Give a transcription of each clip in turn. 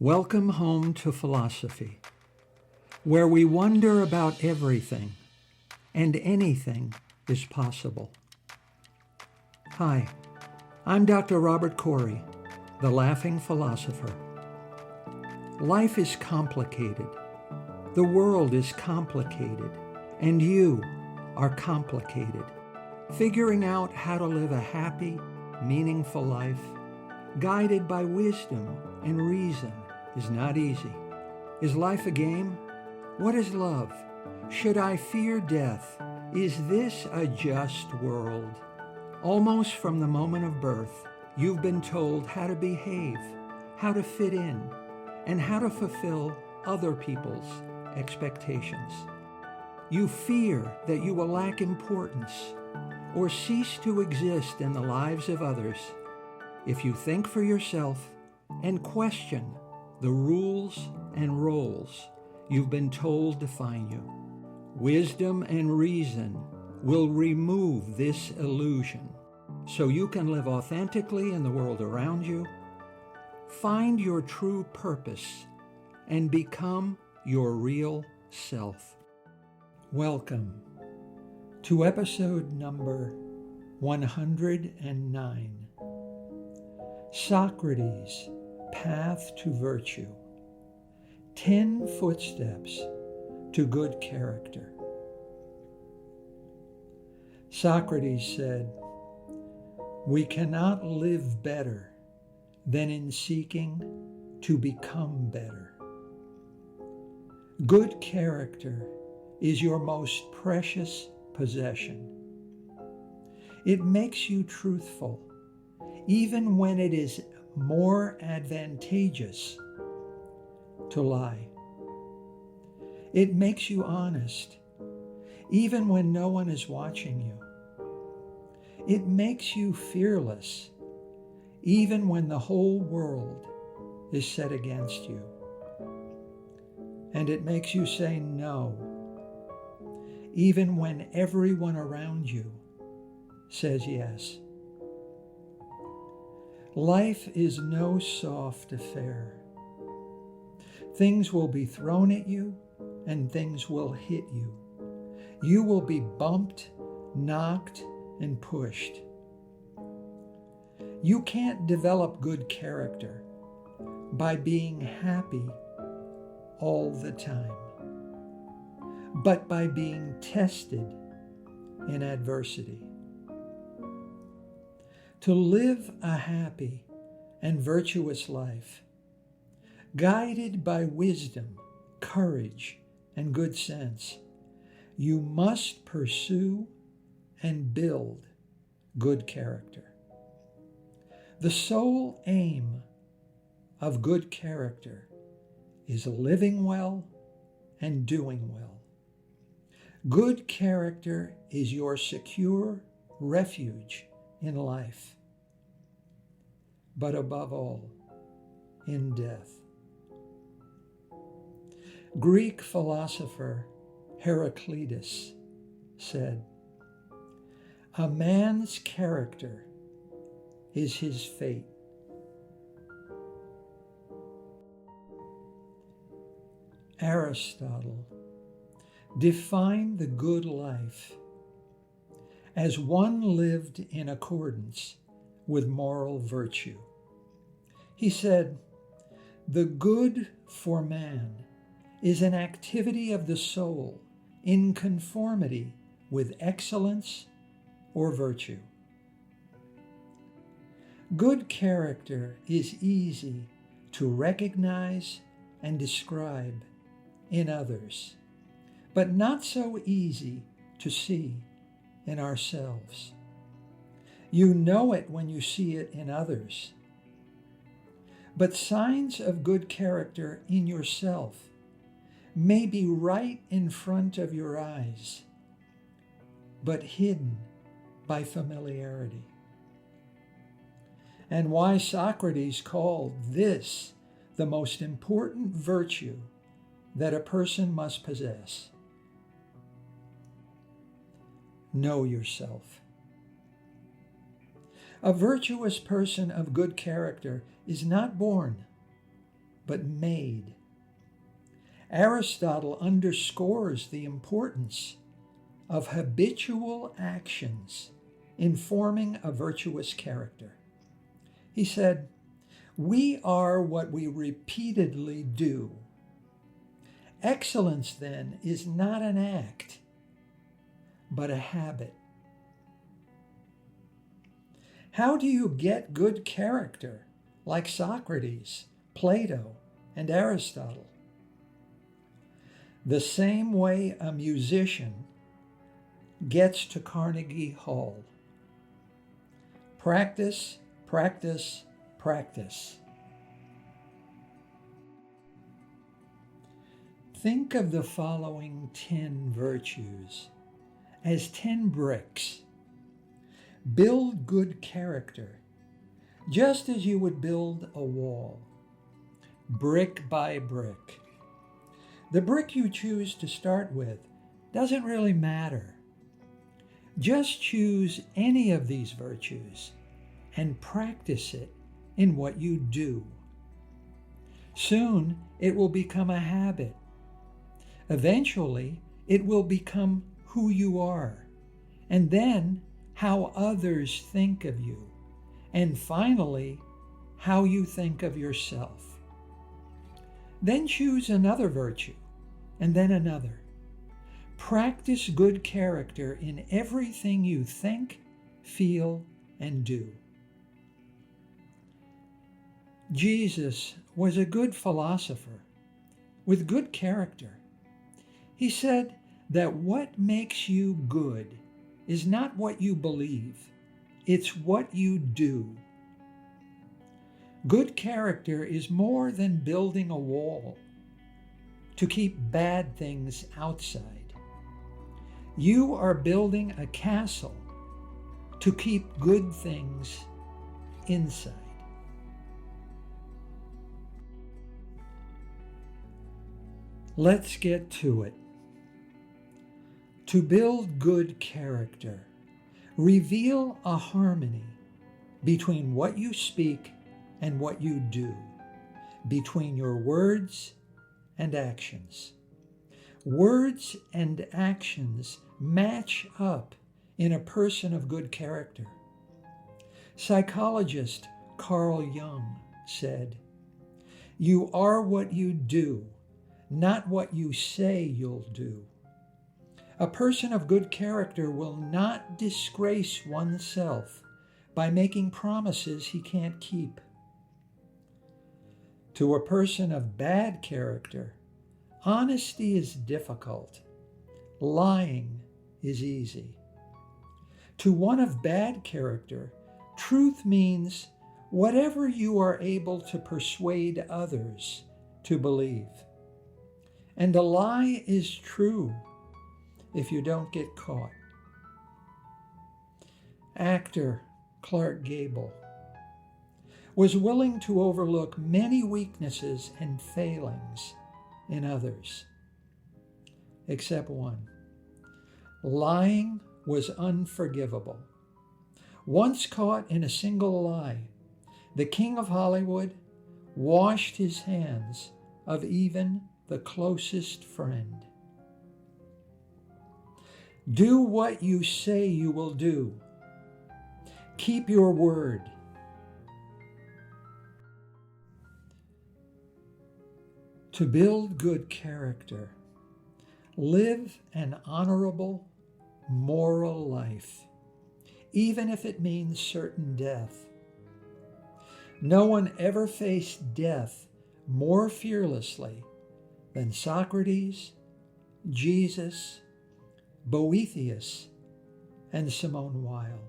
Welcome home to philosophy, where we wonder about everything and anything is possible. Hi, I'm Dr. Robert Corey, the Laughing Philosopher. Life is complicated, the world is complicated, and you are complicated. Figuring out how to live a happy, meaningful life, guided by wisdom and reason, is not easy. Is life a game? What is love? Should I fear death? Is this a just world? Almost from the moment of birth, you've been told how to behave, how to fit in, and how to fulfill other people's expectations. You fear that you will lack importance or cease to exist in the lives of others if you think for yourself and question the rules and roles you've been told define you. Wisdom and reason will remove this illusion so you can live authentically in the world around you, find your true purpose, and become your real self. Welcome to episode number 109. Socrates' Path to Virtue. 10 Footsteps to Good Character. Socrates said, "We cannot live better than in seeking to become better." Good character is your most precious possession. It makes you truthful, even when it is more advantageous to lie. It makes you honest, even when no one is watching you. It makes you fearless, even when the whole world is set against you. And it makes you say no, even when everyone around you says yes. Life is no soft affair. Things will be thrown at you and things will hit you. You will be bumped, knocked, and pushed. You can't develop good character by being happy all the time, but by being tested in adversity. To live a happy and virtuous life, guided by wisdom, courage, and good sense, you must pursue and build good character. The sole aim of good character is living well and doing well. Good character is your secure refuge in life, but above all, in death. Greek philosopher Heraclitus said, "A man's character is his fate." Aristotle defined the good life as one lived in accordance with moral virtue. He said, "The good for man is an activity of the soul in conformity with excellence or virtue." Good character is easy to recognize and describe in others, but not so easy to see in ourselves. You know it when you see it in others. But signs of good character in yourself may be right in front of your eyes, but hidden by familiarity. And why Socrates called this the most important virtue that a person must possess. Know yourself. A virtuous person of good character is not born, but made. Aristotle underscores the importance of habitual actions in forming a virtuous character. He said, "We are what we repeatedly do." Excellence, then, is not an act, but a habit. How do you get good character like Socrates, Plato, and Aristotle? The same way a musician gets to Carnegie Hall. Practice, practice, practice. Think of the following 10 virtues as 10 bricks. Build good character, just as you would build a wall, brick by brick. The brick you choose to start with doesn't really matter. Just choose any of these virtues and practice it in what you do. Soon it will become a habit. Eventually, it will become who you are, and then how others think of you, and finally, how you think of yourself. Then choose another virtue, and then another. Practice good character in everything you think, feel, and do. Jesus was a good philosopher with good character. He said that what makes you good is not what you believe, it's what you do. Good character is more than building a wall to keep bad things outside. You are building a castle to keep good things inside. Let's get to it. To build good character, reveal a harmony between what you speak and what you do, between your words and actions. Words and actions match up in a person of good character. Psychologist Carl Jung said, "You are what you do, not what you say you'll do." A person of good character will not disgrace oneself by making promises he can't keep. To a person of bad character, honesty is difficult. Lying is easy. To one of bad character, truth means whatever you are able to persuade others to believe. And a lie is true if you don't get caught. Actor Clark Gable was willing to overlook many weaknesses and failings in others, except one. Lying was unforgivable. Once caught in a single lie, the king of Hollywood washed his hands of even the closest friend. Do what you say you will do. Keep your word. To build good character, live an honorable, moral life, even if it means certain death. No one ever faced death more fearlessly than Socrates, Jesus, Boethius, and Simone Weil.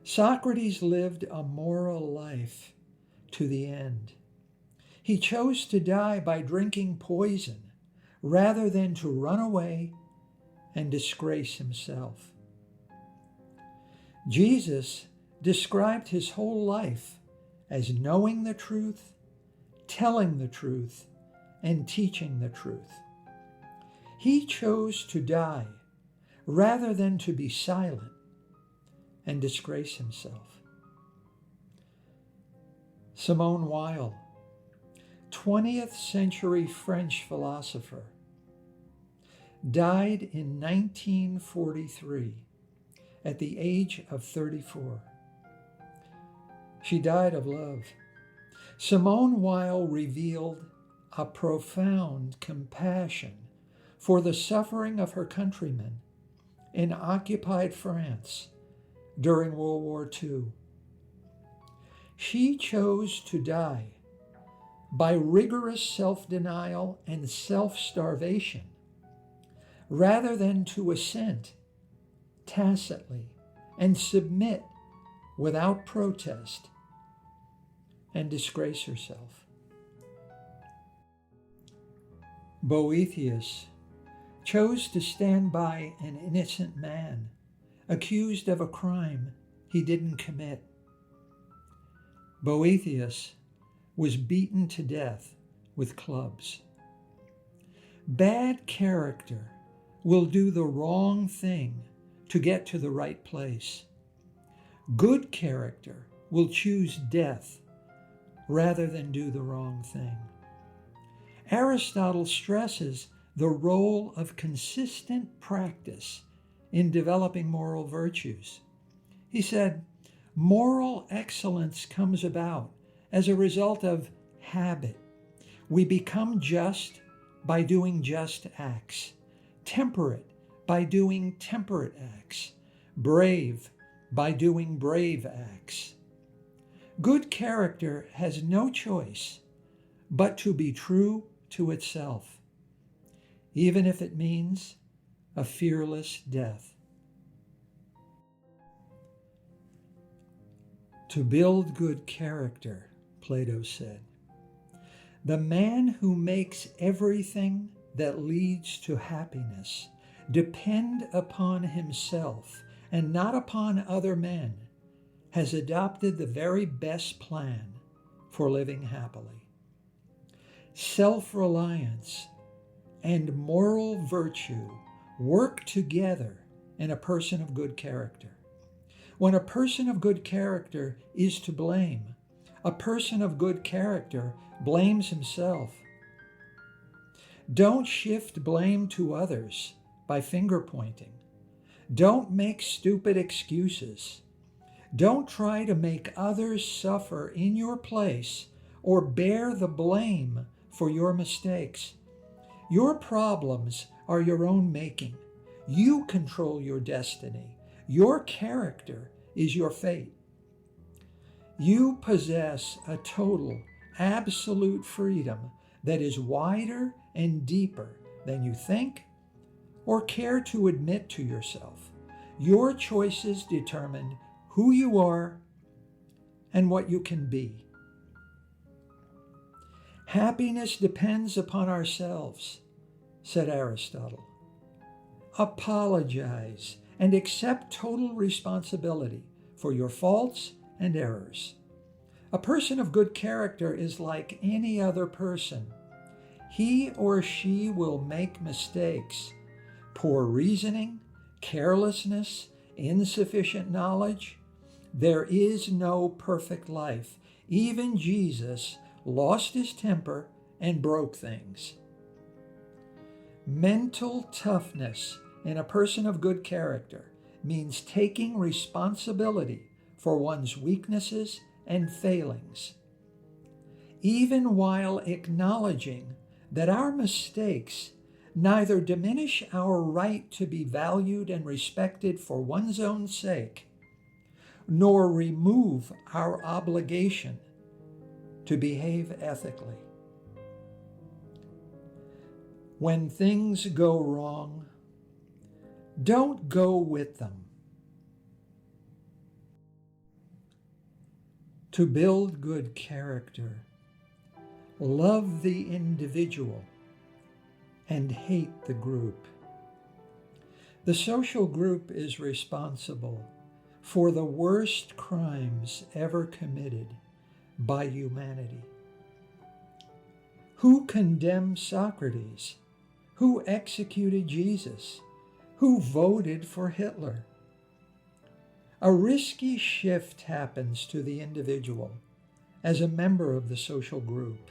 Socrates lived a moral life to the end. He chose to die by drinking poison rather than to run away and disgrace himself. Jesus described his whole life as knowing the truth, telling the truth, and teaching the truth. He chose to die rather than to be silent and disgrace himself. Simone Weil 20th century French philosopher, died in 1943 at the age of 34. She died of love. Simone Weil revealed a profound compassion for the suffering of her countrymen in occupied France during World War II. She chose to die by rigorous self-denial and self-starvation rather than to assent tacitly and submit without protest and disgrace herself. Boethius chose to stand by an innocent man accused of a crime he didn't commit. Boethius was beaten to death with clubs. Bad character will do the wrong thing to get to the right place. Good character will choose death rather than do the wrong thing. Aristotle stresses the role of consistent practice in developing moral virtues. He said, moral excellence comes about as a result of habit. We become just by doing just acts, temperate by doing temperate acts, brave by doing brave acts. Good character has no choice but to be true to itself, even if it means a fearless death. To build good character, Plato said, the man who makes everything that leads to happiness depend upon himself and not upon other men has adopted the very best plan for living happily. Self-reliance and moral virtue work together in a person of good character. When a person of good character is to blame, a person of good character blames himself. Don't shift blame to others by finger pointing. Don't make stupid excuses. Don't try to make others suffer in your place or bear the blame for your mistakes. Your problems are your own making. You control your destiny. Your character is your fate. You possess a total, absolute freedom that is wider and deeper than you think or care to admit to yourself. Your choices determine who you are and what you can be. Happiness depends upon ourselves, said Aristotle. Apologize and accept total responsibility for your faults and errors. A person of good character is like any other person. He or she will make mistakes, poor reasoning, carelessness, insufficient knowledge. There is no perfect life. Even Jesus lost his temper and broke things. Mental toughness in a person of good character means taking responsibility for one's weaknesses and failings, even while acknowledging that our mistakes neither diminish our right to be valued and respected for one's own sake, nor remove our obligation to behave ethically. When things go wrong, don't go with them. To build good character, love the individual and hate the group. The social group is responsible for the worst crimes ever committed by humanity. Who condemned Socrates? Who executed Jesus? Who voted for Hitler? A risky shift happens to the individual as a member of the social group.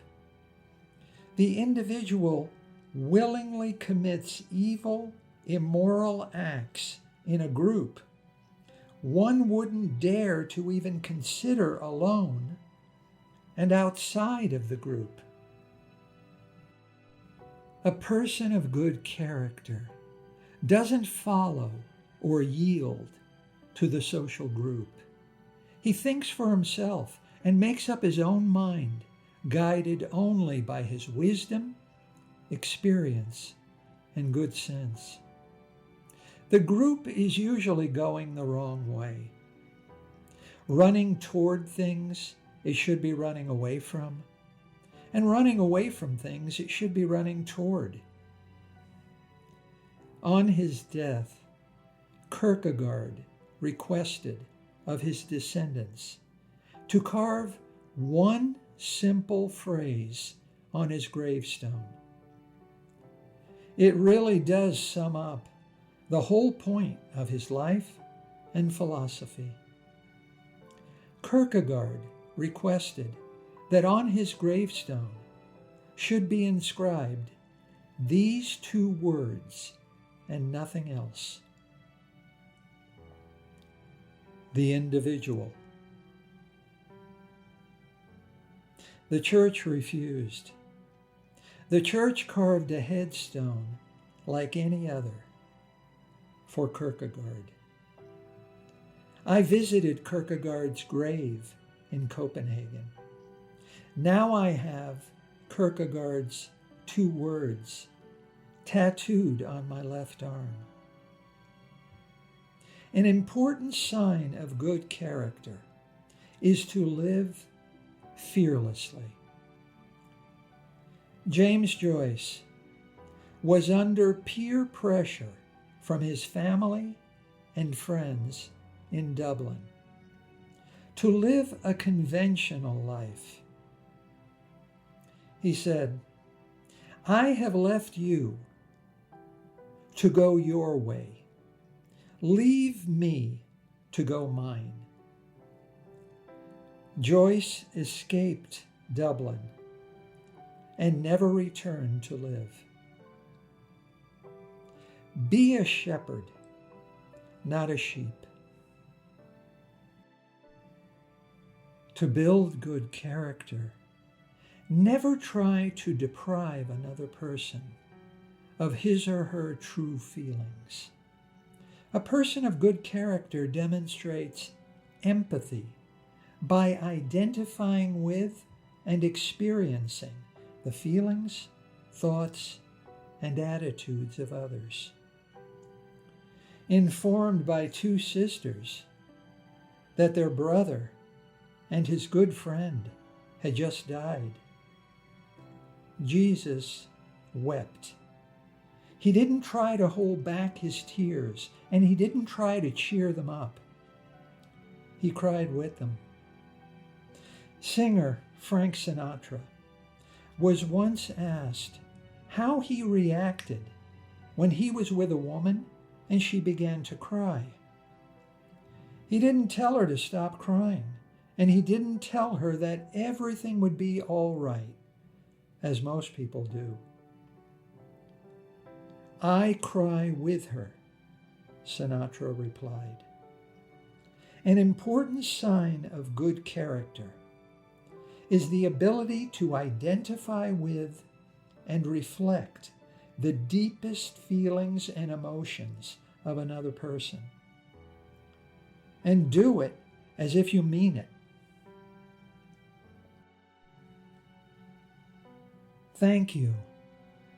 The individual willingly commits evil, immoral acts in a group one wouldn't dare to even consider alone and outside of the group. A person of good character doesn't follow or yield to the social group. He thinks for himself and makes up his own mind, guided only by his wisdom, experience, and good sense. The group is usually going the wrong way. Running toward things it should be running away from, and running away from things it should be running toward. On his death, Kierkegaard requested of his descendants to carve one simple phrase on his gravestone. It really does sum up the whole point of his life and philosophy. Kierkegaard requested that on his gravestone should be inscribed these two words and nothing else: the individual. The church refused. The church carved a headstone like any other for Kierkegaard. I visited Kierkegaard's grave in Copenhagen. Now I have Kierkegaard's two words tattooed on my left arm. An important sign of good character is to live fearlessly. James Joyce was under peer pressure from his family and friends in Dublin to live a conventional life. He said, "I have left you to go your way. Leave me to go mine." Joyce escaped Dublin and never returned to live. Be a shepherd, not a sheep. To build good character, never try to deprive another person of his or her true feelings. A person of good character demonstrates empathy by identifying with and experiencing the feelings, thoughts, and attitudes of others. Informed by two sisters that their brother and his good friend had just died, Jesus wept. He didn't try to hold back his tears, and he didn't try to cheer them up. He cried with them. Singer Frank Sinatra was once asked how he reacted when he was with a woman and she began to cry. He didn't tell her to stop crying, and he didn't tell her that everything would be all right, as most people do. "I cry with her," Sinatra replied. An important sign of good character is the ability to identify with and reflect the deepest feelings and emotions of another person, and do it as if you mean it. Thank you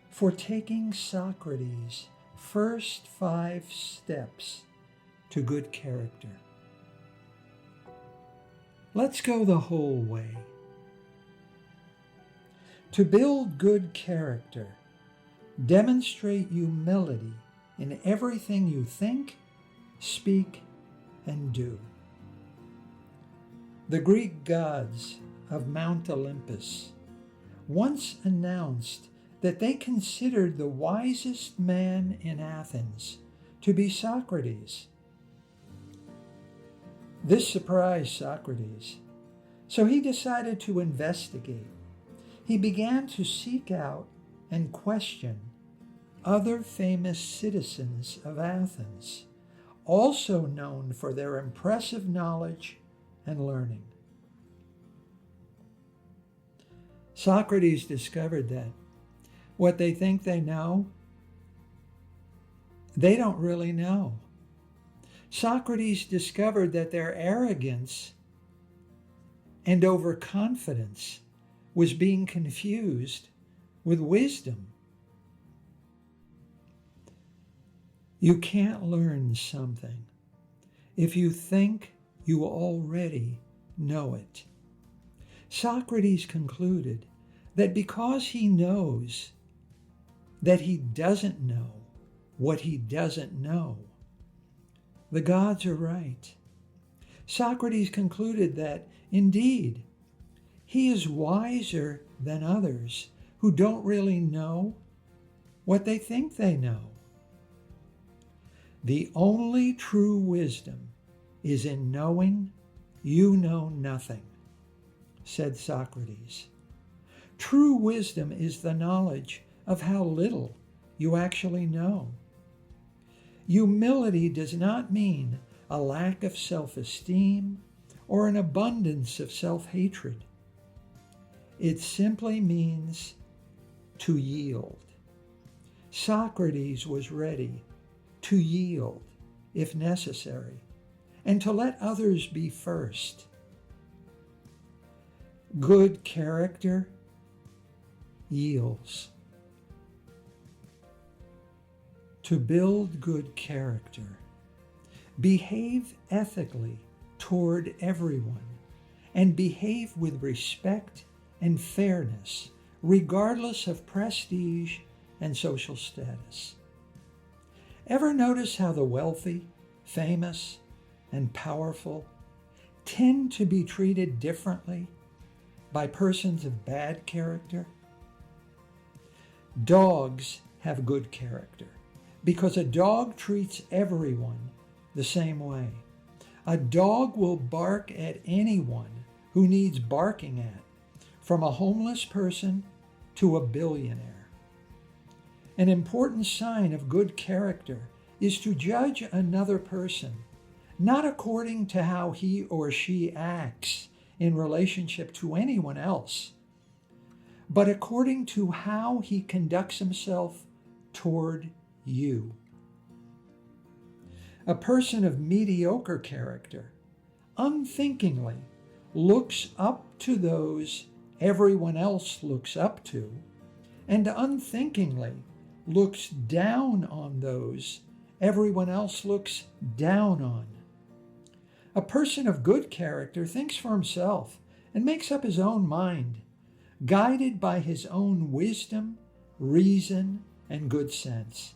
for taking Socrates' first 5 steps to good character. Let's go the whole way. To build good character, demonstrate humility in everything you think, speak, and do. The Greek gods of Mount Olympus once announced that they considered the wisest man in Athens to be Socrates. This surprised Socrates, so he decided to investigate. he began to seek out and question other famous citizens of Athens, also known for their impressive knowledge and learning. Socrates discovered that what they think they know, they don't really know. Socrates discovered that their arrogance and overconfidence was being confused with wisdom. You can't learn something if you think you already know it. Socrates concluded that because he knows that he doesn't know what he doesn't know, the gods are right. Socrates concluded that, indeed, he is wiser than others who don't really know what they think they know. The only true wisdom is in knowing you know nothing, said Socrates. True wisdom is the knowledge of how little you actually know. Humility does not mean a lack of self-esteem or an abundance of self-hatred. It simply means to yield. Socrates was ready to yield if necessary and to let others be first. Good character yields. To build good character, behave ethically toward everyone and behave with respect and fairness, regardless of prestige and social status. Ever notice how the wealthy, famous, and powerful tend to be treated differently by persons of bad character? Dogs have good character because a dog treats everyone the same way. A dog will bark at anyone who needs barking at, from a homeless person to a billionaire. An important sign of good character is to judge another person, not according to how he or she acts in relationship to anyone else, but according to how he conducts himself toward you. A person of mediocre character unthinkingly looks up to those everyone else looks up to, and unthinkingly looks down on those everyone else looks down on. A person of good character thinks for himself and makes up his own mind, guided by his own wisdom, reason, and good sense.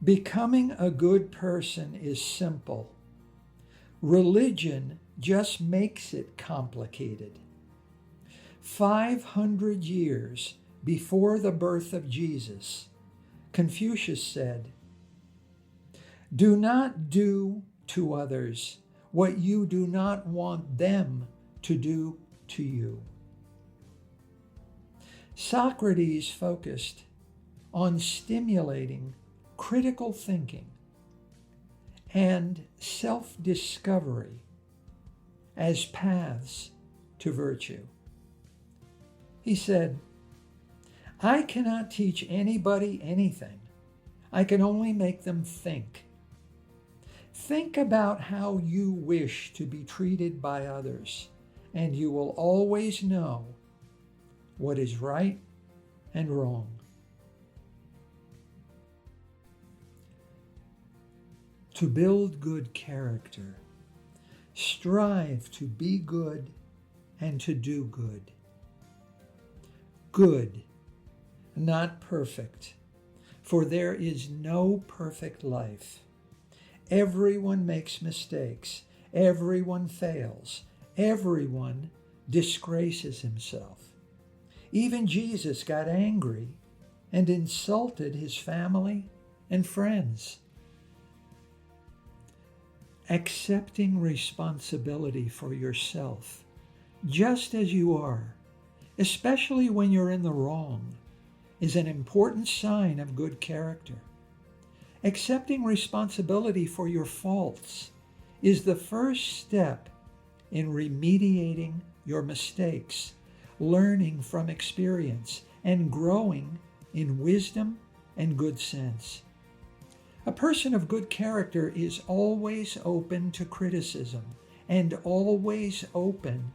Becoming a good person is simple. Religion just makes it complicated. 500 years before the birth of Jesus, Confucius said, "Do not do to others what you do not want them to do to you." Socrates focused on stimulating critical thinking and self-discovery as paths to virtue. He said, "I cannot teach anybody anything. I can only make them think. Think about how you wish to be treated by others, and you will always know what is right and wrong." To build good character, strive to be good and to do good. Good, not perfect, for there is no perfect life. Everyone makes mistakes. Everyone fails. Everyone disgraces himself. Even Jesus got angry and insulted his family and friends. Accepting responsibility for yourself just as you are, especially when you're in the wrong, is an important sign of good character. Accepting responsibility for your faults is the first step in remediating your mistakes, learning from experience, and growing in wisdom and good sense. A person of good character is always open to criticism and always open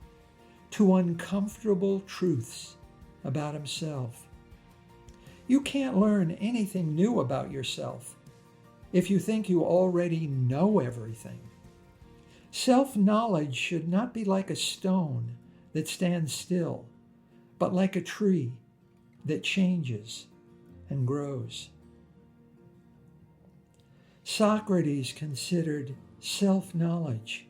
to uncomfortable truths about himself. You can't learn anything new about yourself if you think you already know everything. Self-knowledge should not be like a stone that stands still, but like a tree that changes and grows. Socrates considered self-knowledge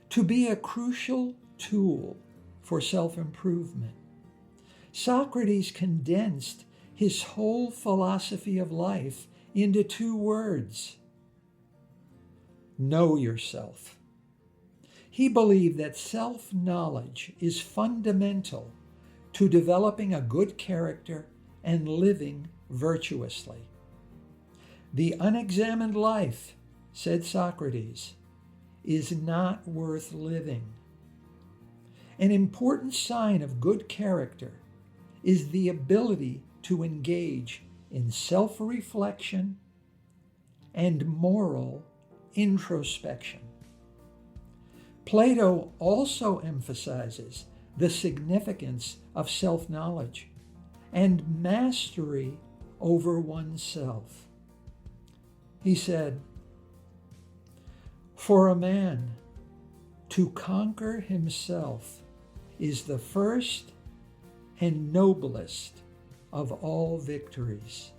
to be a crucial tool for self-improvement. Socrates condensed his whole philosophy of life into 2 words: know yourself. He believed that self-knowledge is fundamental to developing a good character and living virtuously. The unexamined life, said Socrates, is not worth living. An important sign of good character is the ability to engage in self-reflection and moral introspection. Plato also emphasizes the significance of self-knowledge and mastery over oneself. He said, "For a man to conquer himself is the first and noblest of all victories."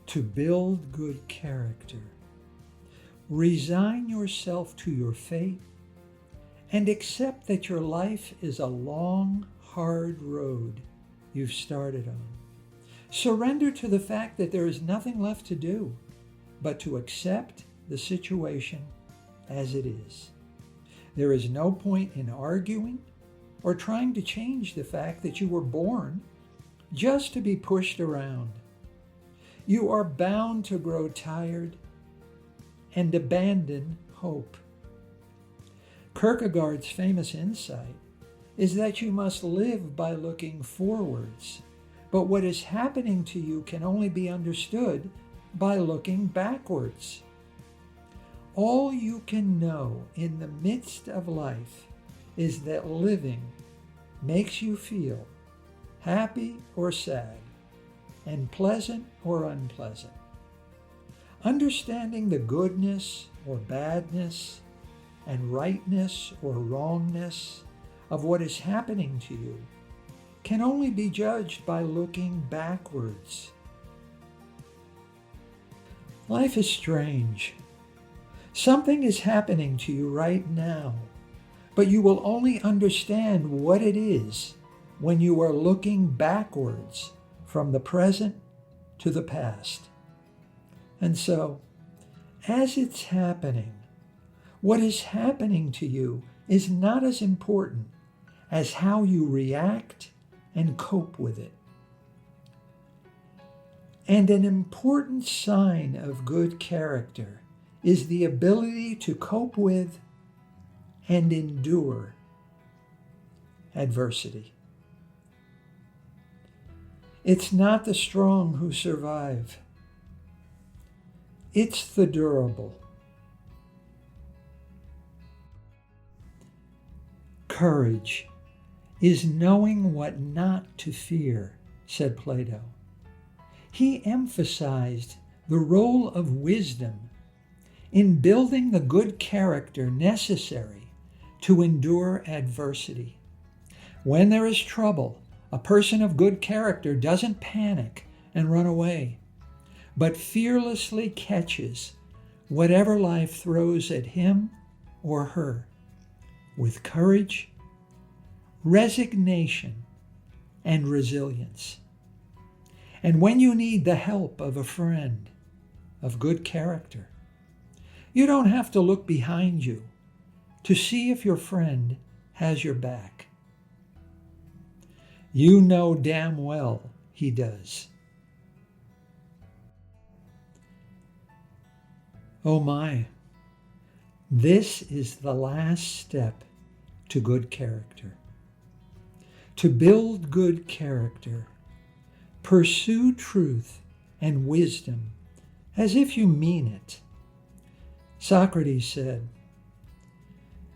To build good character, resign yourself to your fate and accept that your life is a long, hard road you've started on. Surrender to the fact that there is nothing left to do but to accept the situation as it is. There is no point in arguing or trying to change the fact that you were born just to be pushed around. You are bound to grow tired and abandon hope. Kierkegaard's famous insight is that you must live by looking forwards, but what is happening to you can only be understood by looking backwards. All you can know in the midst of life is that living makes you feel happy or sad, and pleasant or unpleasant. Understanding the goodness or badness and rightness or wrongness of what is happening to you can only be judged by looking backwards. Life is strange. Something is happening to you right now, but you will only understand what it is when you are looking backwards from the present to the past. And so, as it's happening, what is happening to you is not as important as how you react and cope with it. And an important sign of good character is the ability to cope with and endure adversity. It's not the strong who survive. It's the durable. Courage is knowing what not to fear, said Plato. He emphasized the role of wisdom in building the good character necessary to endure adversity. When there is trouble, a person of good character doesn't panic and run away, but fearlessly catches whatever life throws at him or her with courage, resignation, and resilience. And when you need the help of a friend of good character, You don't have to look behind you to see if your friend has your back. You know damn well he does. Oh my, this is the last step to good character. To build good character, pursue truth and wisdom as if you mean it. Socrates said,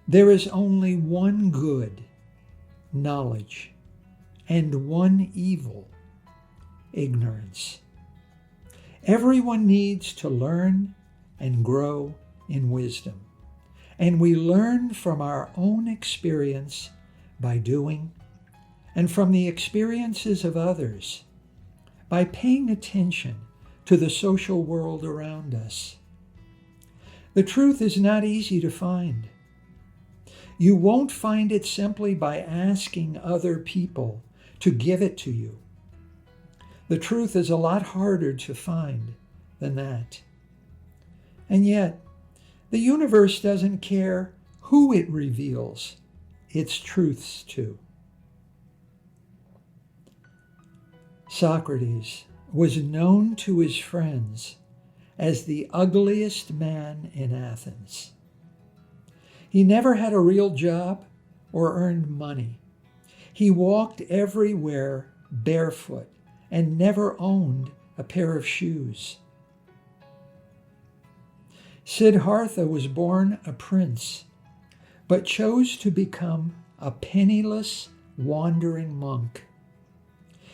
"There is only one good, knowledge, and one evil, ignorance." Everyone needs to learn and grow in wisdom. And we learn from our own experience by doing, and from the experiences of others by paying attention to the social world around us. The truth is not easy to find. You won't find it simply by asking other people to give it to you. The truth is a lot harder to find than that. And yet, the universe doesn't care who it reveals its truths to. Socrates was known to his friends as the ugliest man in Athens. He never had a real job or earned money. He walked everywhere barefoot and never owned a pair of shoes. Siddhartha was born a prince, but chose to become a penniless, wandering monk.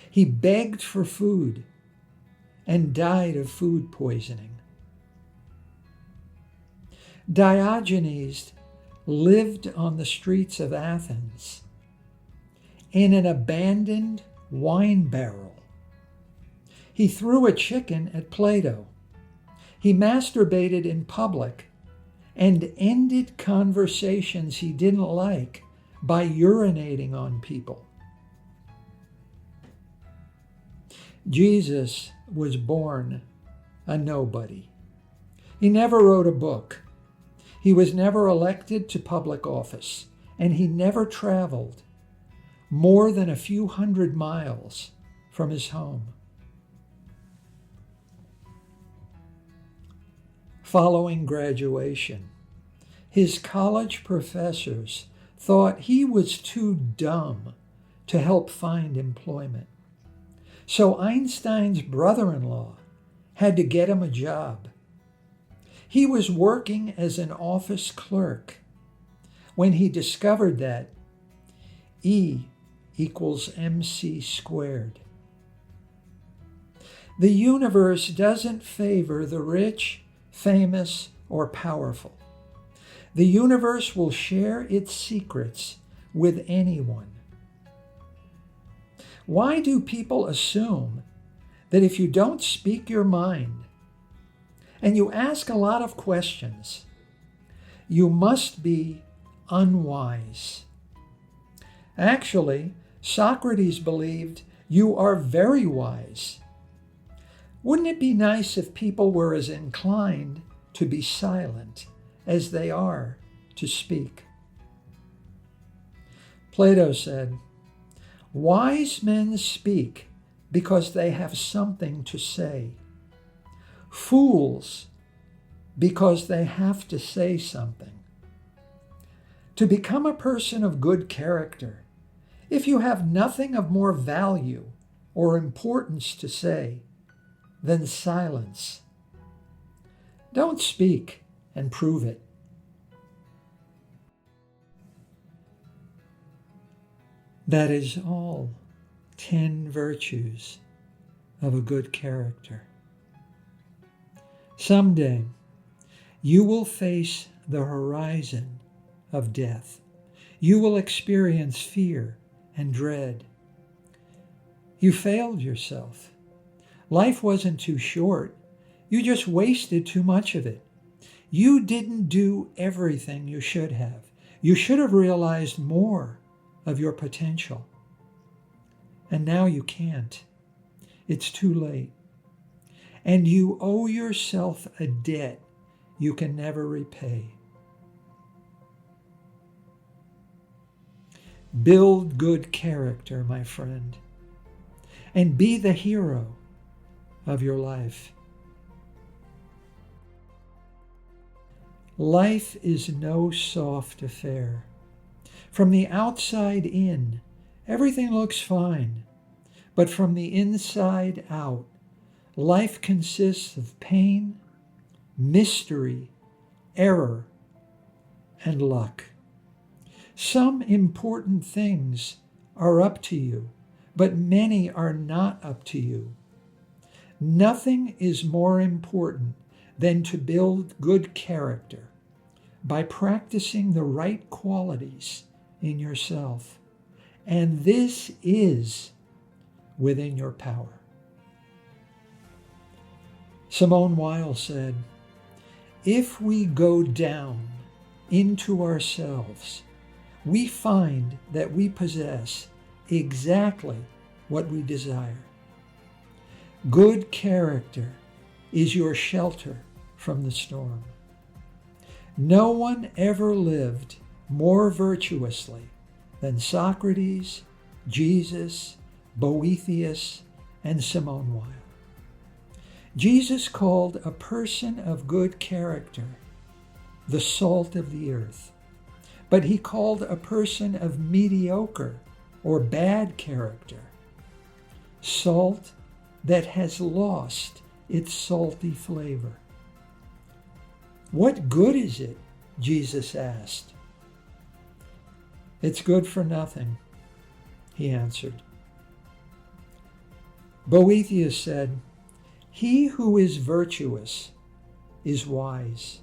He begged for food and died of food poisoning. Diogenes lived on the streets of Athens in an abandoned wine barrel. He threw a chicken at Plato. He masturbated in public and ended conversations he didn't like by urinating on people. Jesus was born a nobody. He never wrote a book. He was never elected to public office, and he never traveled more than a few hundred miles from his home. Following graduation, his college professors thought he was too dumb to help find employment. So Einstein's brother-in-law had to get him a job. He was working as an office clerk when he discovered that E equals mc squared. The universe doesn't favor the rich, famous, or powerful. The universe will share its secrets with anyone. Why do people assume that if you don't speak your mind and you ask a lot of questions, you must be unwise? Actually, Socrates believed you are very wise. Wouldn't it be nice if people were as inclined to be silent as they are to speak? Plato said, "Wise men speak because they have something to say. Fools because they have to say something." To become a person of good character, if you have nothing of more value or importance to say, then silence. Don't speak and prove it. That is all 10 virtues of a good character. Someday, you will face the horizon of death. You will experience fear and dread. You failed yourself. Life wasn't too short. You just wasted too much of it. You didn't do everything you should have. You should have realized more of your potential. And now you can't. It's too late. And you owe yourself a debt you can never repay. Build good character, my friend, and be the hero of your life. Life is no soft affair. From the outside in, everything looks fine, but from the inside out, life consists of pain, mystery, error, and luck. Some important things are up to you, but many are not up to you. Nothing is more important than to build good character by practicing the right qualities in yourself. And this is within your power. Simone Weil said, "If we go down into ourselves, we find that we possess exactly what we desire. Good character is your shelter from the storm." No one ever lived more virtuously than Socrates, Jesus, Boethius, and Simone Weil. Jesus called a person of good character the salt of the earth, but he called a person of mediocre or bad character salt that has lost its salty flavor. "What good is it?" Jesus asked. "It's good for nothing," he answered. Boethius said, "He who is virtuous is wise,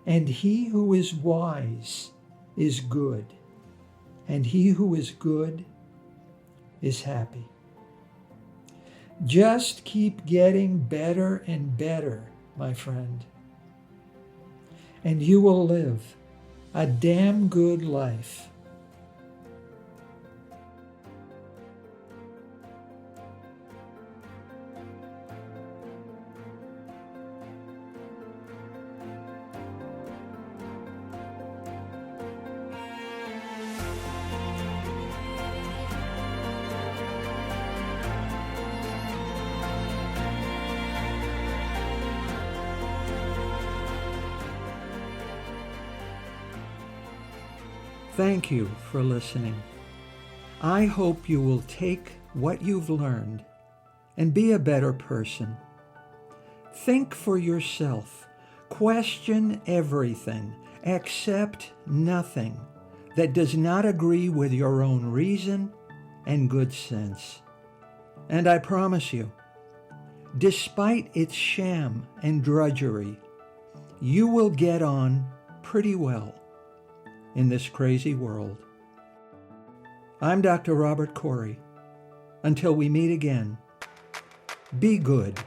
and he who is wise is good, and he who is good is happy." Just keep getting better and better, my friend, and you will live a damn good life. Thank you for listening. I hope you will take what you've learned and be a better person. Think for yourself. Question everything. Accept nothing that does not agree with your own reason and good sense. And I promise you, despite its sham and drudgery, you will get on pretty well in this crazy world. I'm Dr. Robert Corey. Until we meet again, be good.